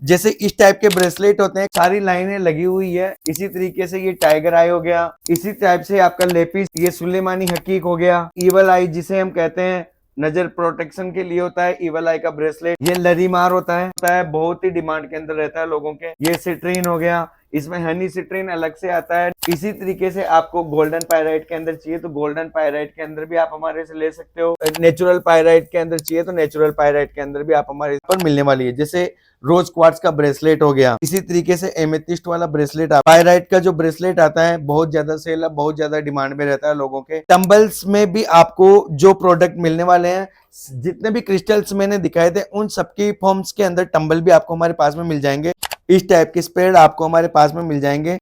जैसे इस टाइप के ब्रेसलेट होते हैं, सारी लाइनें लगी हुई है। इसी तरीके से ये टाइगर आई हो गया, इसी टाइप से आपका लेपिस, ये सुलेमानी हकीक हो गया, इवल आई जिसे हम कहते हैं नजर प्रोटेक्शन के लिए होता है, इवल आई का ब्रेसलेट। ये लरीमार होता है, बहुत ही डिमांड के अंदर रहता है लोगों के। ये सिट्रीन हो गया, इसमें हनी सिट्रीन अलग से आता है। इसी तरीके से आपको गोल्डन पायराइट के अंदर चाहिए तो गोल्डन पायराइट के अंदर भी आप हमारे से ले सकते हो। नेचुरल पायराइट के अंदर चाहिए तो नेचुरल पायराइट के अंदर भी आप हमारे पर मिलने वाली है। जैसे रोज क्वार्ट्ज का ब्रेसलेट हो गया, इसी तरीके से एमेथिस्ट वाला ब्रेसलेट। पायराइट का जो ब्रेसलेट आता है बहुत ज्यादा सेल है, बहुत ज्यादा डिमांड में रहता है लोगों के। टंबल्स में भी आपको जो प्रोडक्ट मिलने वाले हैं, जितने भी क्रिस्टल्स मैंने दिखाए थे उन सबकी फॉर्म्स के अंदर टंबल भी आपको हमारे पास में मिल जाएंगे। इस टाइप के स्पेड आपको हमारे पास में मिल जाएंगे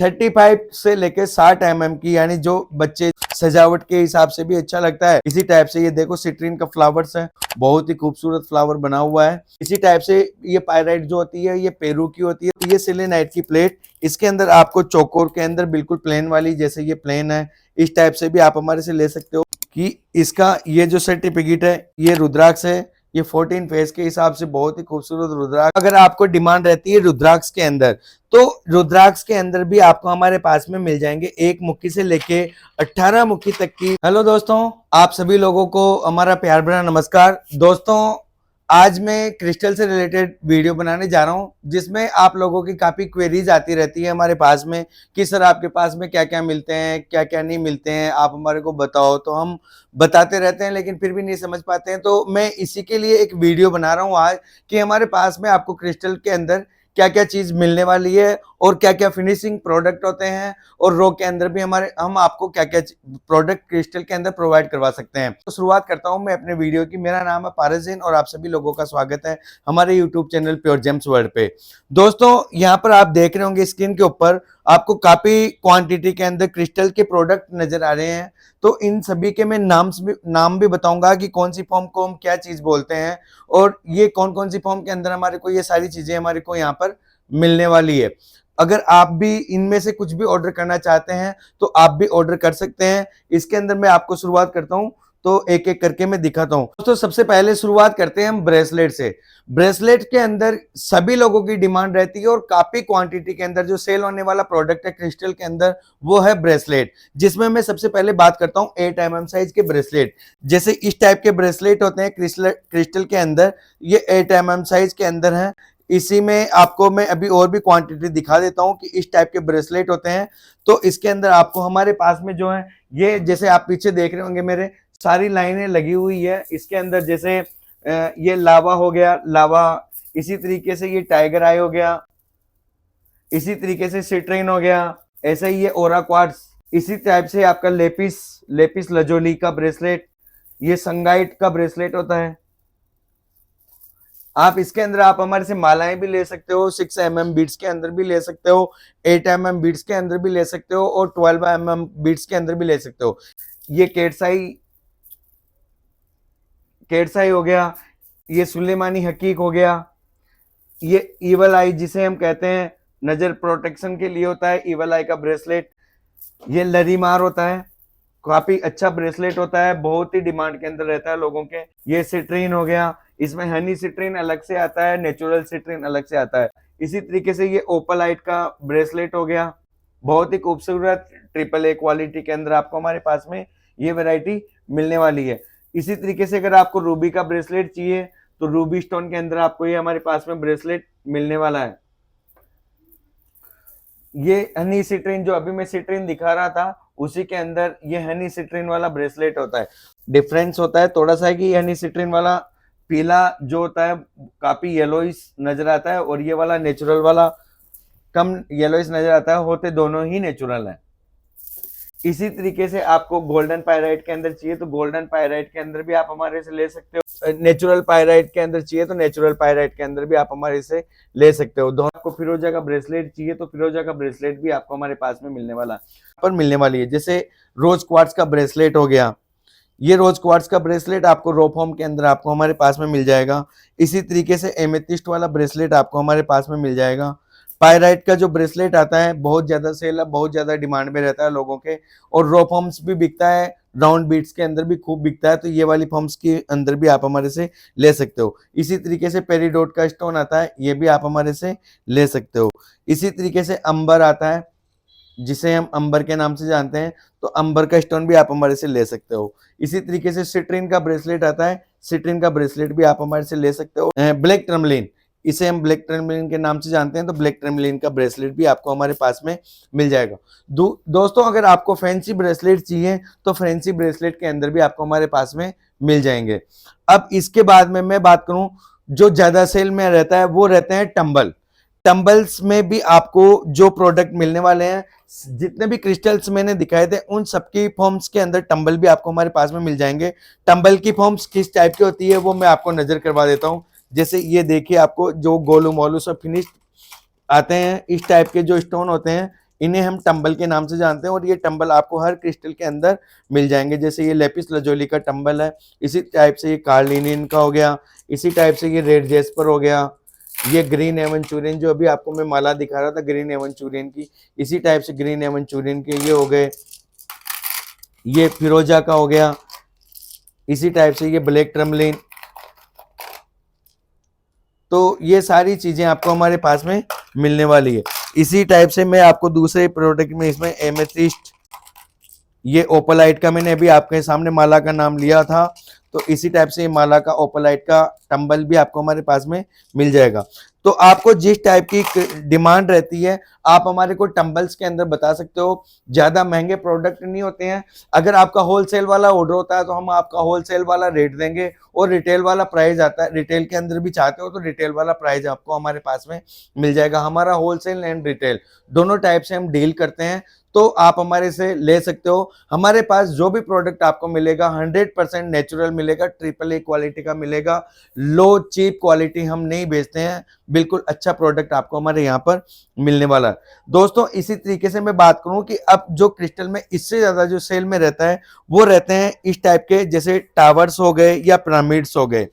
35 से लेके 60 mm की, यानी जो बच्चे सजावट के हिसाब से भी अच्छा लगता है। इसी टाइप से ये देखो सिट्रीन का फ्लावर्स है, बहुत ही खूबसूरत फ्लावर बना हुआ है। इसी टाइप से ये पायराइट जो होती है ये पेरू की होती है। ये सिलेनाइट की प्लेट, इसके अंदर आपको चौकोर के अंदर बिल्कुल प्लेन वाली, जैसे ये प्लेन है इस टाइप से भी आप हमारे से ले सकते हो। कि इसका ये जो सर्टिफिकेट है ये रुद्राक्ष है, ये 14 फेस के हिसाब से बहुत ही खूबसूरत रुद्राक्ष। अगर आपको डिमांड रहती है रुद्राक्ष के अंदर तो रुद्राक्ष के अंदर भी आपको हमारे पास में मिल जाएंगे 1 मुक्की से लेके 18 मुक्की तक की। हेलो दोस्तों, आप सभी लोगों को हमारा प्यार भरा नमस्कार। दोस्तों, आज मैं क्रिस्टल से रिलेटेड वीडियो बनाने जा रहा हूं, जिसमें आप लोगों की काफी क्वेरीज आती रहती है हमारे पास में कि सर आपके पास में क्या क्या मिलते हैं, क्या क्या नहीं मिलते हैं, आप हमारे को बताओ। तो हम बताते रहते हैं लेकिन फिर भी नहीं समझ पाते हैं। तो मैं इसी के लिए एक वीडियो बना रहा हूं आज कि हमारे पास में आपको क्रिस्टल के अंदर क्या क्या चीज मिलने वाली है और क्या क्या फिनिशिंग प्रोडक्ट होते हैं, और रो के अंदर भी हम आपको क्या क्या प्रोडक्ट क्रिस्टल के अंदर प्रोवाइड करवा सकते हैं। तो शुरुआत करता हूं मैं अपने वीडियो की। मेरा नाम है पारस जैन और आप सभी लोगों का स्वागत है हमारे YouTube channel pure James world पे। दोस्तों, यहाँ पर आप देख रहे होंगे स्क्रीन के ऊपर आपको काफी क्वांटिटी के अंदर क्रिस्टल के प्रोडक्ट नजर आ रहे हैं। तो इन सभी के मैं नाम भी बताऊंगा कि कौन सी फॉर्म को हम क्या चीज बोलते हैं और ये कौन कौन सी फॉर्म के अंदर हमारे को ये सारी चीजें हमारे को यहाँ पर मिलने वाली है। अगर आप भी इनमें से कुछ भी ऑर्डर करना चाहते हैं तो आप भी ऑर्डर कर सकते हैं। इसके अंदर मैं आपको शुरुआत करता हूं तो एक एक करके मैं दिखाता हूं। दोस्तों, सबसे पहले शुरुआत करते हैं हम ब्रेसलेट से। ब्रेसलेट के अंदर सभी लोगों की डिमांड रहती है और काफी क्वांटिटी के अंदर जो सेल होने वाला प्रोडक्ट है क्रिस्टल के अंदर वो है ब्रेसलेट, जिसमें मैं सबसे पहले बात करता हूं 8 mm साइज के ब्रेसलेट। जैसे इस टाइप के ब्रेसलेट होते हैं क्रिस्टल के अंदर, ये 8 mm साइज के अंदर है। इसी में आपको मैं अभी और भी क्वांटिटी दिखा देता हूं कि इस टाइप के ब्रेसलेट होते हैं। तो इसके अंदर आपको हमारे पास में जो है ये, जैसे आप पीछे देख रहे होंगे मेरे, सारी लाइनें लगी हुई है। इसके अंदर जैसे ये लावा हो गया, लावा, इसी तरीके से ये टाइगर आई हो गया, इसी तरीके से सिट्रीन हो गया, ऐसे ही ये ओरा क्वार्ट्ज, इसी टाइप से आपका लेपिस लजोली का ब्रेसलेट, ये संगाइट का ब्रेसलेट होता है। आप इसके अंदर आप हमारे से मालाएं भी ले सकते हो, 6 mm बीट्स के अंदर भी ले सकते हो, 8 mm बीट्स के अंदर भी ले सकते हो और 12 mm बीट्स के अंदर भी ले सकते हो। ये केटसाई हो गया, ये सुलेमानी हकीक हो गया, ये इवल आई जिसे हम कहते हैं नजर प्रोटेक्शन के लिए होता है, इवल आई का ब्रेसलेट। ये लरीमार होता है, काफी अच्छा ब्रेसलेट होता है, बहुत ही डिमांड के अंदर रहता है लोगों के। ये सिट्रीन हो गया, इसमें हनी सिट्रीन अलग से आता है, नेचुरल सिट्रीन अलग से आता है। इसी तरीके से ये ओपलाइट का ब्रेसलेट हो गया, बहुत ही खूबसूरत AAA क्वालिटी के अंदर आपको हमारे पास में ये वैरायटी मिलने वाली है। इसी तरीके से अगर आपको रूबी का ब्रेसलेट चाहिए तो रूबी स्टोन के अंदर आपको ये हमारे पास में ब्रेसलेट मिलने वाला है। ये हनी सिट्रीन, जो अभी मैं सिट्रीन दिखा रहा था उसी के अंदर ये हनी सिट्रीन वाला ब्रेसलेट होता है। डिफरेंस होता है थोड़ा सा कि हनी सिट्रीन वाला पीला जो होता है काफी येलोइश नजर आता है और ये वाला नेचुरल वाला कम येलोइश नजर आता है, होते दोनों ही नेचुरल है। इसी तरीके से आपको गोल्डन पायराइट के अंदर चाहिए तो गोल्डन पायराइट के अंदर भी आप हमारे से ले सकते हो। नेचुरल पायराइट के अंदर चाहिए तो नेचुरल पायराइट के अंदर भी आप हमारे से ले सकते हो। दोनों आपको फिरोजा का ब्रेसलेट चाहिए तो फिरोजा का ब्रेसलेट भी आपको हमारे पास में मिलने वाली है। जैसे रोज क्वार्ट्ज का ब्रेसलेट हो गया, ये रोज क्वार्ट्ज का ब्रेसलेट आपको रो फॉर्म के अंदर आपको हमारे पास में मिल जाएगा। इसी तरीके से एमेथिस्ट वाला ब्रेसलेट आपको हमारे पास में मिल जाएगा। पायराइट का जो ब्रेसलेट आता है बहुत ज्यादा सेल है, बहुत ज्यादा डिमांड में रहता है लोगों के, और रो फॉर्म्स भी बिकता है राउंड बीट्स के अंदर भी खूब बिकता है, तो ये वाली फॉर्म्स के अंदर भी आप हमारे से ले सकते हो। इसी तरीके से पेरीडोट का स्टोन आता है, ये भी आप हमारे से ले सकते हो। इसी तरीके से अंबर आता है, जिसे हम अंबर के नाम से जानते हैं, तो अंबर का स्टोन भी आप हमारे से ले सकते हो। इसी तरीके से सिट्रीन का ब्रेसलेट आता है, सिट्रीन का ब्रेसलेट भी आप हमारे से ले सकते हो। ब्लैक टर्मलिन, इसे हम ब्लैक टर्मलिन के नाम से जानते हैं, तो ब्लैक टर्मलिन का ब्रेसलेट भी आपको हमारे पास में मिल जाएगा। दोस्तों अगर आपको फैंसी ब्रेसलेट चाहिए तो फैंसी ब्रेसलेट के अंदर भी आपको हमारे पास में मिल जाएंगे। अब इसके बाद में मैं बात करूं, जो ज्यादा सेल में रहता है वो रहते हैं टंबल। टंबल्स में भी आपको जो प्रोडक्ट मिलने वाले हैं, जितने भी क्रिस्टल्स मैंने दिखाए थे उन सबकी फॉर्म्स के अंदर टंबल भी आपको हमारे पास में मिल जाएंगे। टंबल की फॉर्म्स किस टाइप की होती है वो मैं आपको नजर करवा देता हूं। जैसे ये देखिए, आपको जो गोलू मोलू सब फिनिश आते हैं, इस टाइप के जो स्टोन होते हैं इन्हें हम टंबल के नाम से जानते हैं, और ये टंबल आपको हर क्रिस्टल के अंदर मिल जाएंगे। जैसे ये लेपिस लजोली का टंबल है, इसी टाइप से ये कार्लिनिन का हो गया, इसी टाइप से ये रेड जेस्पर हो गया, ये ग्रीन एवेंचुरिन जो अभी आपको मैं माला दिखा रहा था ग्रीन एवेंचुरिन की, इसी टाइप से ग्रीन एवेंचुरिन के ये हो गए, ये फिरोजा का हो गया, इसी टाइप से ये ब्लैक टर्मलिन। तो ये सारी चीजें आपको हमारे पास में मिलने वाली है। इसी टाइप से मैं आपको दूसरे प्रोडक्ट में इसमें एमेथिस्ट, ये ओपलाइट का मैंने अभी आपके सामने माला का नाम लिया था, तो इसी टाइप से ये माला का ओपलाइट का टंबल भी आपको हमारे पास में मिल जाएगा। तो आपको जिस टाइप की डिमांड रहती है आप हमारे को टंबल्स के अंदर बता सकते हो। ज्यादा महंगे प्रोडक्ट नहीं होते हैं। अगर आपका होलसेल वाला ऑर्डर होता है तो हम आपका होलसेल वाला रेट देंगे, और रिटेल वाला प्राइस आता है, रिटेल के अंदर भी चाहते हो तो रिटेल वाला प्राइस आपको हमारे पास में मिल जाएगा। हमारा होलसेल एंड रिटेल दोनों टाइप से हम डील करते हैं, तो आप हमारे से ले सकते हो। हमारे पास जो भी प्रोडक्ट आपको मिलेगा 100% नेचुरल मिलेगा, ट्रिपल ए क्वालिटी का मिलेगा। लो चीप क्वालिटी हम नहीं बेचते हैं, बिल्कुल अच्छा प्रोडक्ट आपको हमारे यहाँ पर मिलने वाला है। दोस्तों इसी तरीके से मैं बात करूं कि अब जो क्रिस्टल में इससे ज्यादा जो सेल में रहता है वो रहते हैं इस टाइप के, जैसे टावर्स हो गए या पिरामिड्स हो गए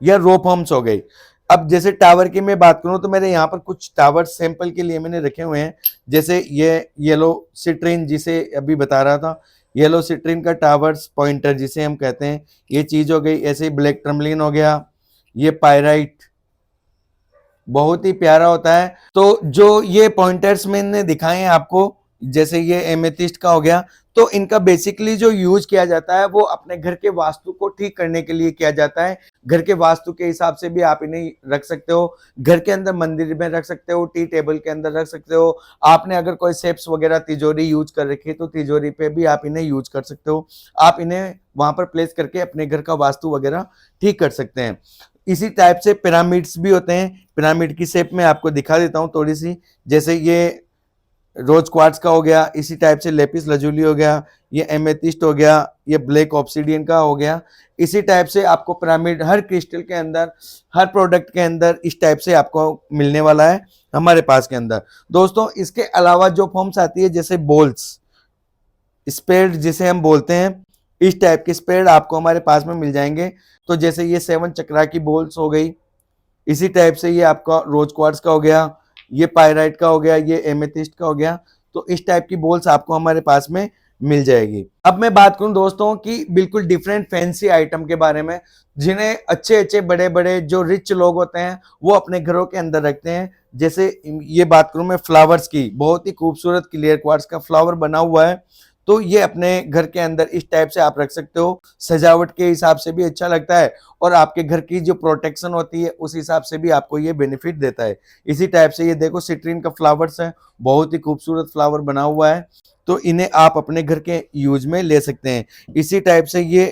या रोप होम्स हो गए। अब जैसे टावर की मैं बात करूं तो मेरे यहाँ पर कुछ टावर सैंपल के लिए मैंने रखे हुए हैं। जैसे ये येलो सिट्रीन जिसे अभी बता रहा था, येलो सिट्रीन का टावर्स पॉइंटर जिसे हम कहते हैं, ये चीज हो गई। ऐसे ब्लैक टर्मलिन हो गया, ये पायराइट बहुत ही प्यारा होता है। तो जो ये पॉइंटर्स मैंने दिखाए हैं आपको, जैसे ये एमेथिस्ट का हो गया, तो इनका बेसिकली जो यूज किया जाता है वो अपने घर के वास्तु को ठीक करने के लिए किया जाता है। घर के वास्तु के हिसाब से भी आप इन्हें रख सकते हो, घर के अंदर मंदिर में रख सकते हो, टी टेबल के अंदर रख सकते हो। आपने अगर कोई सेप्स वगैरह तिजोरी यूज कर रखी है तो तिजोरी पे भी आप इन्हें यूज कर सकते हो। आप इन्हें वहां पर प्लेस करके अपने घर का वास्तु वगैरह ठीक कर सकते हैं। इसी टाइप से पिरामिड्स भी होते हैं। पिरामिड की शेप में आपको दिखा देता हूँ थोड़ी सी। जैसे ये रोज क्वार्ट्ज का हो गया, इसी टाइप से लेपिस लजूली हो गया, ये एमेथिस्ट हो गया, ये ब्लैक ऑब्सिडियन का हो गया। इसी टाइप से आपको पिरामिड हर क्रिस्टल के अंदर, हर प्रोडक्ट के अंदर इस टाइप से आपको मिलने वाला है हमारे पास के अंदर। दोस्तों इसके अलावा जो फॉर्म्स आती है, जैसे बॉल्स, स्पेड जिसे हम बोलते हैं, इस टाइप के स्पेड आपको हमारे पास में मिल जाएंगे। तो जैसे ये 7 चक्रा की बॉल्स हो गई, इसी टाइप से ये आपका रोज क्वार्ट्ज का हो गया, ये पायराइट का हो गया, ये एमेथिस्ट का हो गया। तो इस टाइप की बॉल्स आपको हमारे पास में मिल जाएगी। अब मैं बात करूं दोस्तों कि बिल्कुल डिफरेंट फैंसी आइटम के बारे में, जिन्हें अच्छे अच्छे बड़े बड़े जो रिच लोग होते हैं वो अपने घरों के अंदर रखते हैं। जैसे ये बात करूं मैं फ्लावर्स की, बहुत ही खूबसूरत क्लियर क्वार्ट्ज का फ्लावर बना हुआ है, तो ये अपने घर के अंदर इस टाइप से आप रख सकते हो। सजावट के हिसाब से भी अच्छा लगता है, और आपके घर की जो प्रोटेक्शन होती है उस हिसाब से भी आपको ये बेनिफिट देता है। इसी टाइप से ये देखो सिट्रीन का फ्लावर्स है, बहुत ही खूबसूरत फ्लावर बना हुआ है, तो इन्हें आप अपने घर के यूज में ले सकते हैं। इसी टाइप से ये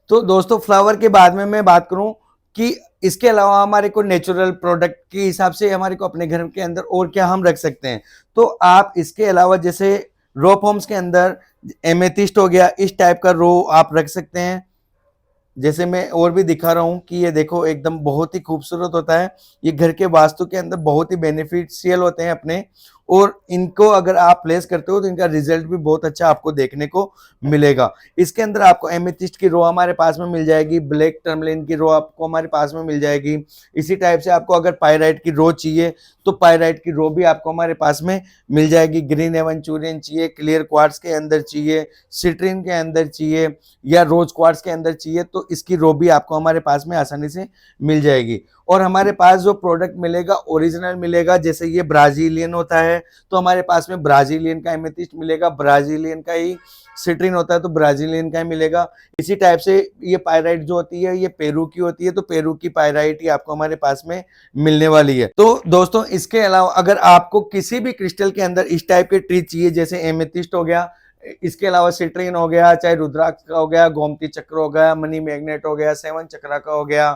तो दोस्तों फ्लावर के बाद में मैं बात करूं कि इसके अलावा हमारे को नेचुरल प्रोडक्ट के हिसाब से हमारे को अपने घर के अंदर और क्या हम रख सकते हैं। तो आप इसके अलावा जैसे रो फॉर्म्स के अंदर एमेथिस्ट हो गया, इस टाइप का रो आप रख सकते हैं। जैसे मैं और भी दिखा रहा हूं कि ये देखो एकदम बहुत ही खूबसूरत होता है, ये घर के वास्तु के अंदर बहुत ही बेनिफिशियल होते हैं अपने। और इनको अगर आप प्लेस करते हो तो इनका रिजल्ट भी बहुत अच्छा आपको देखने को मिलेगा। इसके अंदर आपको एमेथिस्ट की रो हमारे पास में मिल जाएगी, ब्लैक टर्मलिन की रो आपको हमारे पास में मिल जाएगी। इसी टाइप से आपको अगर पायराइट की रो चाहिए तो पायराइट की रो भी आपको हमारे पास में मिल जाएगी। ग्रीन एवेंचुरियन चाहिए, क्लियर क्वार्ट्ज के अंदर चाहिए, सिट्रीन के अंदर चाहिए या रोज क्वार्ट्ज के अंदर चाहिए तो इसकी रो भी आपको हमारे पास में आसानी से मिल जाएगी। और हमारे पास जो प्रोडक्ट मिलेगा ओरिजिनल मिलेगा, जैसे ये ब्राजीलियन होता है तो हमारे पास में ब्राजीलियन का एमेथिस्ट मिलेगा, ब्राजीलियन का ही सिट्रीन होता है तो ब्राजीलियन का ही मिलेगा। इसी टाइप से ये पायराइट जो होती है ये पेरू की होती है तो पेरू की पायराइट ही आपको हमारे पास में मिलने वाली है। तो दोस्तों इसके अलावा अगर आपको किसी भी क्रिस्टल के अंदर इस टाइप के ट्री चाहिए, जैसे एमेथिस्ट हो गया, इसके अलावा सिट्रीन हो गया, चाहे रुद्राक्ष का हो गया, गोमती चक्र हो गया, मनी मैग्नेट हो गया, सेवन चक्रा का हो गया,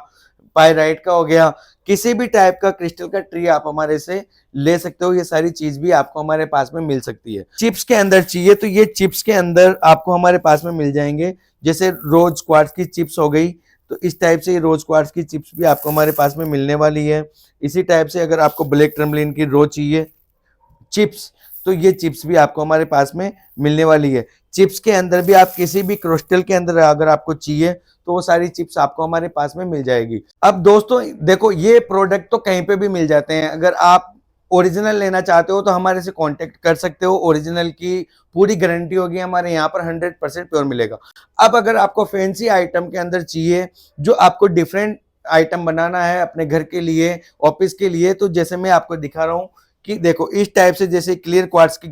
पायराइट का हो गया, किसी भी टाइप का क्रिस्टल का ट्री आप हमारे से ले सकते हो। ये सारी चीज भी आपको हमारे पास में मिल सकती है। चिप्स के अंदर चाहिए तो ये चिप्स के अंदर आपको हमारे पास में मिल जाएंगे, जैसे रोज क्वार्ट्ज की चिप्स हो गई तो इस टाइप से रोज क्वार्ट्ज की चिप्स भी आपको हमारे पास में मिलने वाली है। इसी टाइप से अगर आपको ब्लैक टर्मलिन की रो चाहिए चिप्स तो ये चिप्स भी आपको हमारे पास में मिलने वाली है। चिप्स के अंदर भी आप किसी भी क्रिस्टल के अंदर अगर आपको चाहिए तो वो सारी चिप्स आपको हमारे पास में मिल जाएगी। अब दोस्तों देखो ये प्रोडक्ट तो कहीं पे भी मिल जाते हैं, अगर आप ओरिजिनल लेना चाहते हो तो हमारे से कांटेक्ट कर सकते हो। ओरिजिनल की पूरी गारंटी होगी, हमारे यहाँ पर 100% प्योर मिलेगा। अब अगर आपको फैंसी आइटम के अंदर चाहिए जो आपको डिफरेंट आइटम बनाना है अपने घर के लिए, ऑफिस के लिए, तो जैसे मैं आपको दिखा रहा हूँ कि देखो इस टाइप से, जैसे क्लियर क्वार्ट्ज की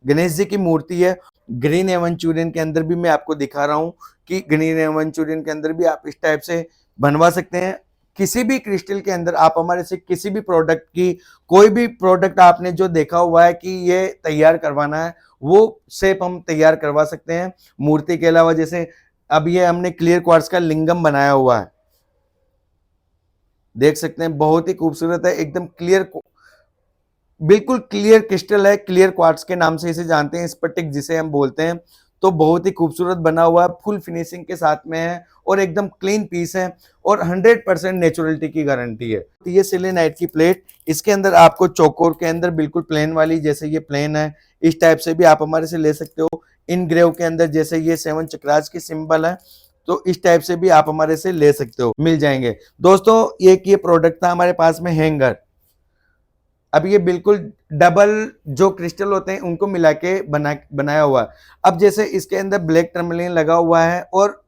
गणेश जी की मूर्ति है। ग्रीन एवेंचुरियन के अंदर भी मैं आपको दिखा रहा हूँ कि ग्रीन एवेंचुरियन के अंदर भी आप इस टाइप से बनवा सकते हैं। किसी भी क्रिस्टल के अंदर आप हमारे से किसी भी प्रोडक्ट की, कोई भी प्रोडक्ट आपने जो देखा हुआ है कि ये तैयार करवाना है वो शेप हम तैयार करवा सकते हैं। मूर्ति के अलावा जैसे अब ये हमने क्लियर क्वार्ट्ज का लिंगम बनाया हुआ है, देख सकते हैं बहुत ही खूबसूरत है, एकदम क्लियर, बिल्कुल क्लियर क्रिस्टल है। क्लियर क्वार्ट्ज के नाम से इसे जानते हैं, स्फटिक जिसे हम बोलते हैं। तो बहुत ही खूबसूरत बना हुआ है, फुल फिनिशिंग के साथ में है और एकदम क्लीन पीस है और 100% नेचुरलिटी की गारंटी है। तो ये सेलेनाइट की प्लेट, इसके अंदर आपको चौकोर के अंदर बिल्कुल प्लेन वाली, जैसे ये प्लेन है इस टाइप से भी आप हमारे से ले सकते हो। इन ग्रेव के अंदर जैसे ये 7 चक्रास की सिंबल है तो इस टाइप से भी आप हमारे से ले सकते हो, मिल जाएंगे। दोस्तों एक ये प्रोडक्ट था हमारे पास में हैंगर। अब ये बिल्कुल डबल जो क्रिस्टल होते हैं उनको मिला के बनाया हुआ है। अब जैसे इसके अंदर ब्लैक टर्मलिन लगा हुआ है और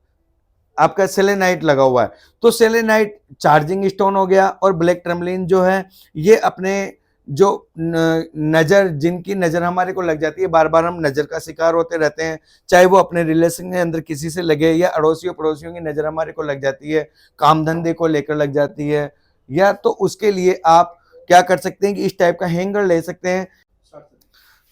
आपका सेलेनाइट लगा हुआ है, तो सेलेनाइट चार्जिंग स्टोन हो गया और ब्लैक टर्मलिन जो है ये अपने जो नजर, जिनकी नजर हमारे को लग जाती है, बार बार हम नजर का शिकार होते रहते हैं, चाहे वो अपने रिलेशन के अंदर किसी से लगे या अड़ोसियों पड़ोसियों की नजर हमारे को लग जाती है, काम धंधे को लेकर लग जाती है, या तो उसके लिए आप क्या कर सकते हैं कि इस टाइप का हैंगर ले सकते हैं।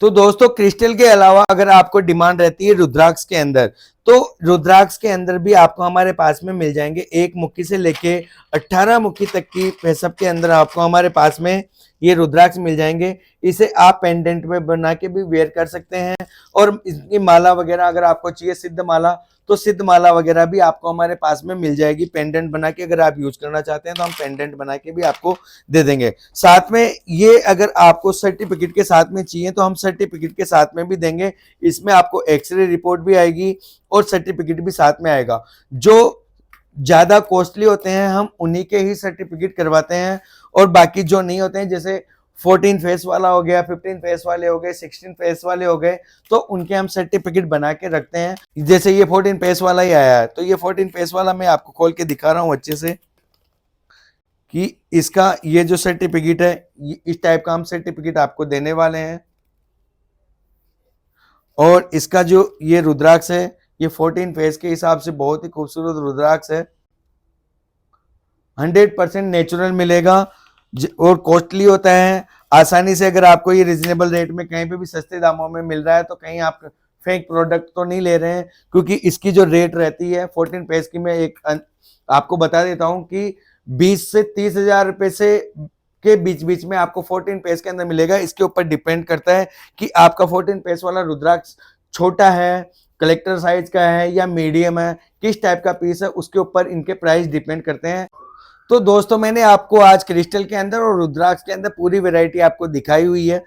तो दोस्तों क्रिस्टल के अलावा अगर आपको डिमांड रहती है रुद्राक्ष के अंदर, तो रुद्राक्ष के अंदर भी आपको हमारे पास में मिल जाएंगे। 1 मुट्ठी से लेके 18 मुट्ठी तक की पैसब के अंदर आपको हमारे पास में ये रुद्राक्ष मिल जाएंगे। इसे आप पेंडेंट में बना के भी वेयर कर सकते हैं और इसकी माला वगैरह अगर आपको चाहिए सिद्ध माला, तो सिद्ध माला वगैरह भी आपको हमारे पास में मिल जाएगी। पेंडेंट बना के अगर आप यूज करना चाहते हैं तो हम पेंडेंट बना के भी आपको दे देंगे। साथ में ये अगर आपको सर्टिफिकेट के साथ में चाहिए तो हम सर्टिफिकेट के साथ में भी देंगे। इसमें आपको एक्सरे रिपोर्ट भी आएगी और सर्टिफिकेट भी साथ में आएगा। जो ज्यादा कॉस्टली होते हैं हम उन्हीं के ही सर्टिफिकेट करवाते हैं और बाकी जो नहीं होते हैं, जैसे 14 फेस वाला हो गया, 15 फेस वाले हो गए, 16 फेस वाले हो गए, तो उनके हम सर्टिफिकेट बना के रखते हैं। जैसे ये 14 फेस वाला ही आया है तो ये 14 फेस वाला मैं आपको खोल के दिखा रहा हूं अच्छे से कि इसका ये जो सर्टिफिकेट है, इस टाइप का हम सर्टिफिकेट आपको देने वाले हैं। और इसका जो ये रुद्राक्ष है ये 14 फेस के हिसाब से बहुत ही खूबसूरत रुद्राक्ष है, 100% नेचुरल मिलेगा और कॉस्टली होता है। आसानी से अगर आपको ये रिजनेबल रेट में कहीं पे भी सस्ते दामों में मिल रहा है तो कहीं आप फेक प्रोडक्ट तो नहीं ले रहे हैं, क्योंकि इसकी जो रेट रहती है 14 पेज की, मैं एक आपको बता देता हूं कि 20 से 30 हजार रुपए से के बीच बीच में आपको 14 पेज के अंदर मिलेगा। इसके ऊपर डिपेंड करता है कि आपका 14 पेज वाला रुद्राक्ष छोटा है, कलेक्टर साइज का है या मीडियम है, किस टाइप का पीस है, उसके ऊपर इनके प्राइस डिपेंड करते हैं। तो दोस्तों मैंने आपको आज क्रिस्टल के अंदर और रुद्राक्ष के अंदर पूरी वैरायटी आपको दिखाई हुई है।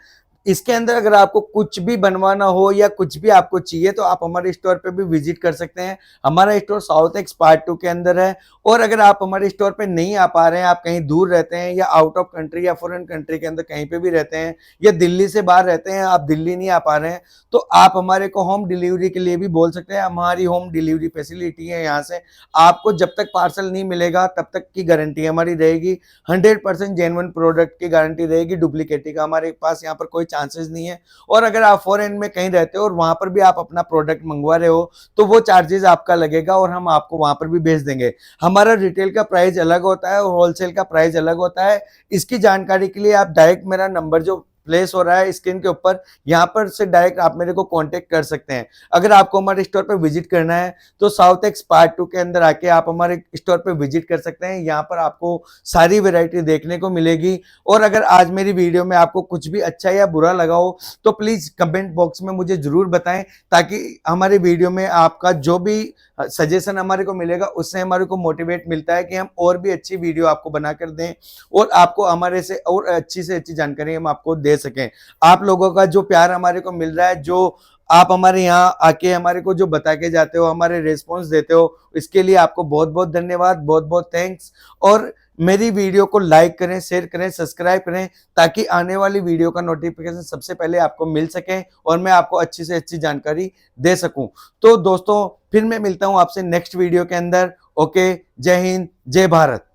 इसके अंदर अगर आपको कुछ भी बनवाना हो या कुछ भी आपको चाहिए तो आप हमारे स्टोर पे भी विजिट कर सकते हैं। हमारा स्टोर साउथ एक्स पार्ट 2 के अंदर है। और अगर आप हमारे स्टोर पे नहीं आ पा रहे हैं, आप कहीं दूर रहते हैं या आउट ऑफ कंट्री या फॉरेन कंट्री के अंदर कहीं पे भी रहते हैं या दिल्ली से बाहर रहते हैं, आप दिल्ली नहीं आ पा रहे हैं, तो आप हमारे को होम डिलीवरी के लिए भी बोल सकते हैं। हमारी होम डिलीवरी फैसिलिटी है। यहाँ से आपको जब तक पार्सल नहीं मिलेगा तब तक की गारंटी हमारी रहेगी। 100% जेन्युइन प्रोडक्ट की गारंटी रहेगी, डुप्लीकेटी का हमारे पास यहाँ पर कोई चांसेस नहीं है। और अगर आप फॉरेन में कहीं रहते हो और वहां पर भी आप अपना प्रोडक्ट मंगवा रहे हो तो वो चार्जेस आपका लगेगा और हम आपको वहां पर भी भेज देंगे। हमारा रिटेल का प्राइस अलग होता है और होलसेल का प्राइस अलग होता है। इसकी जानकारी के लिए आप डायरेक्ट मेरा नंबर जो प्लेस हो रहा है स्क्रीन के ऊपर, यहाँ पर से डायरेक्ट आप मेरे को कांटेक्ट कर सकते हैं। अगर आपको हमारे स्टोर पर विजिट करना है तो साउथ एक्स पार्ट 2 के अंदर आके आप हमारे स्टोर पर विजिट कर सकते हैं। यहाँ पर आपको सारी वैरायटी देखने को मिलेगी। और अगर आज मेरी वीडियो में आपको कुछ भी अच्छा या बुरा लगा हो तो प्लीज कमेंट बॉक्स में मुझे जरूर बताएं, ताकि हमारे वीडियो में आपका जो भी सजेशन हमारे को मिलेगा उससे हमारे को मोटिवेट मिलता है कि हम और भी अच्छी वीडियो आपको बनाकर दें और आपको हमारे से और अच्छी से अच्छी जानकारी हम आपको दे सकें। आप लोगों का जो प्यार हमारे को मिल रहा है, जो आप हमारे यहाँ आके हमारे को जो बता के जाते हो, हमारे रेस्पॉन्स देते हो, इसके लिए आपको बहुत बहुत धन्यवाद, बहुत बहुत थैंक्स। और मेरी वीडियो को लाइक करें, शेयर करें, सब्सक्राइब करें, ताकि आने वाली वीडियो का नोटिफिकेशन सबसे पहले आपको मिल सके और मैं आपको अच्छी से अच्छी जानकारी दे सकूं। तो दोस्तों फिर मैं मिलता हूं आपसे नेक्स्ट वीडियो के अंदर। ओके, जय हिंद, जय भारत।